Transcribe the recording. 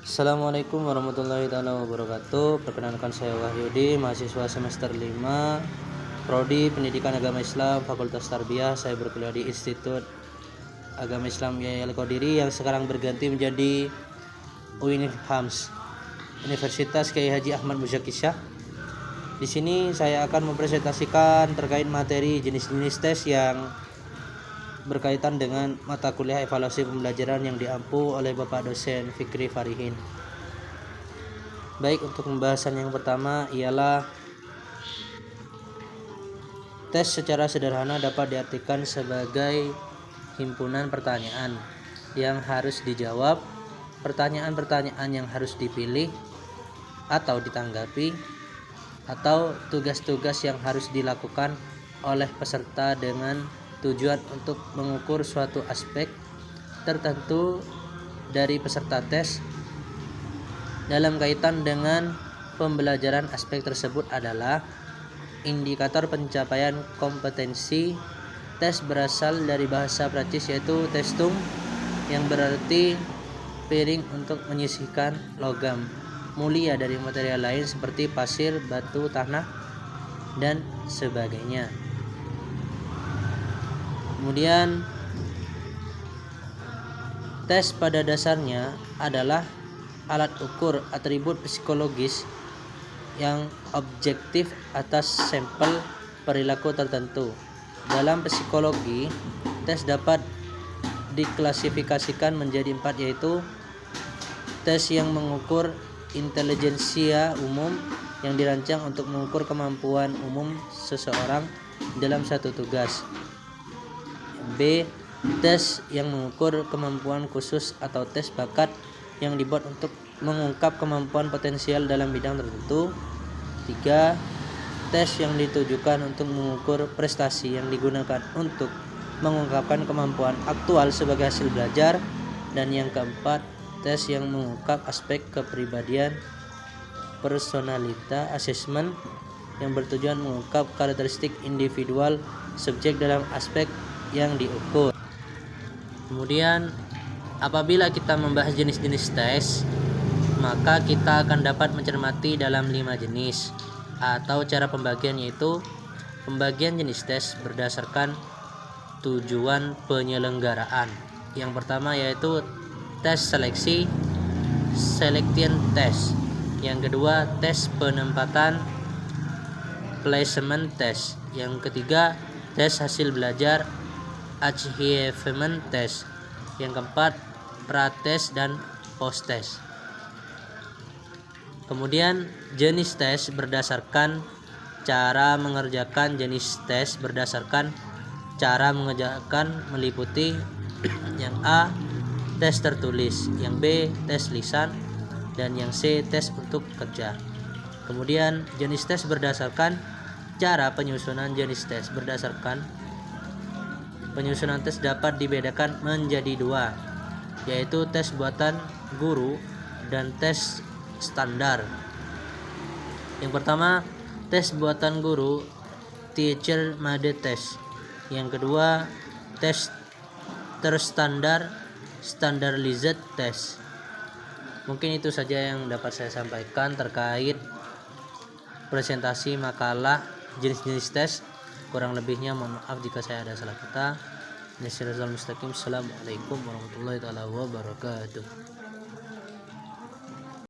Assalamualaikum warahmatullahi wabarakatuh. Perkenalkan, saya Wahyudi, mahasiswa semester 5 Prodi Pendidikan Agama Islam Fakultas Tarbiyah. Saya berkuliah di Institut Agama Islam YAI Al-Qadiri yang sekarang berganti menjadi UINIFHAMS, Universitas Kiai Haji Ahmad Muzaki Shah. Di sini saya akan mempresentasikan terkait materi jenis-jenis tes yang berkaitan dengan mata kuliah evaluasi pembelajaran yang diampu oleh Bapak dosen Fikri Farihin. Baik, untuk pembahasan yang pertama ialah tes secara sederhana dapat diartikan sebagai himpunan pertanyaan yang harus dijawab, pertanyaan-pertanyaan yang harus dipilih atau ditanggapi, atau tugas-tugas yang harus dilakukan oleh peserta dengan tujuan untuk mengukur suatu aspek tertentu dari peserta tes. Dalam kaitan dengan pembelajaran, aspek tersebut adalah indikator pencapaian kompetensi. Tes berasal dari bahasa Prancis yaitu testum, yang berarti piring untuk menyisihkan logam mulia dari material lain seperti pasir, batu, tanah, dan sebagainya. Kemudian tes pada dasarnya adalah alat ukur atribut psikologis yang objektif atas sampel perilaku tertentu. Dalam psikologi, tes dapat diklasifikasikan menjadi 4, yaitu tes yang mengukur intelijensia umum yang dirancang untuk mengukur kemampuan umum seseorang dalam satu tugas. B. Tes yang mengukur kemampuan khusus atau tes bakat yang dibuat untuk mengungkap kemampuan potensial dalam bidang tertentu. 3. Tes yang ditujukan untuk mengukur prestasi yang digunakan untuk mengungkapkan kemampuan aktual sebagai hasil belajar. Dan yang keempat, tes yang mengungkap aspek kepribadian personalita assessment yang bertujuan mengungkap karakteristik individual subjek dalam aspek yang diukur. Kemudian apabila kita membahas jenis-jenis tes, maka kita akan dapat mencermati dalam 5 jenis atau cara pembagian, yaitu pembagian jenis tes berdasarkan tujuan penyelenggaraan. Yang pertama yaitu tes seleksi, selection test. Yang kedua, tes penempatan, placement test. Yang ketiga, tes hasil belajar, achievement test. Yang keempat, pra-tes dan post-tes. Kemudian jenis tes berdasarkan cara mengerjakan. Jenis tes berdasarkan cara mengerjakan meliputi yang A, tes tertulis, yang B, tes lisan, dan yang C, tes untuk kerja. Kemudian jenis tes berdasarkan cara penyusunan. Jenis tes berdasarkan penyusunan tes dapat dibedakan menjadi 2, yaitu tes buatan guru dan tes standar. Yang pertama, tes buatan guru, teacher made test. Yang kedua, tes terstandar, standardized test. Mungkin itu saja yang dapat saya sampaikan terkait presentasi makalah jenis-jenis tes. Kurang lebihnya mohon maaf jika saya ada salah kata. Assalamualaikum warahmatullahi wabarakatuh.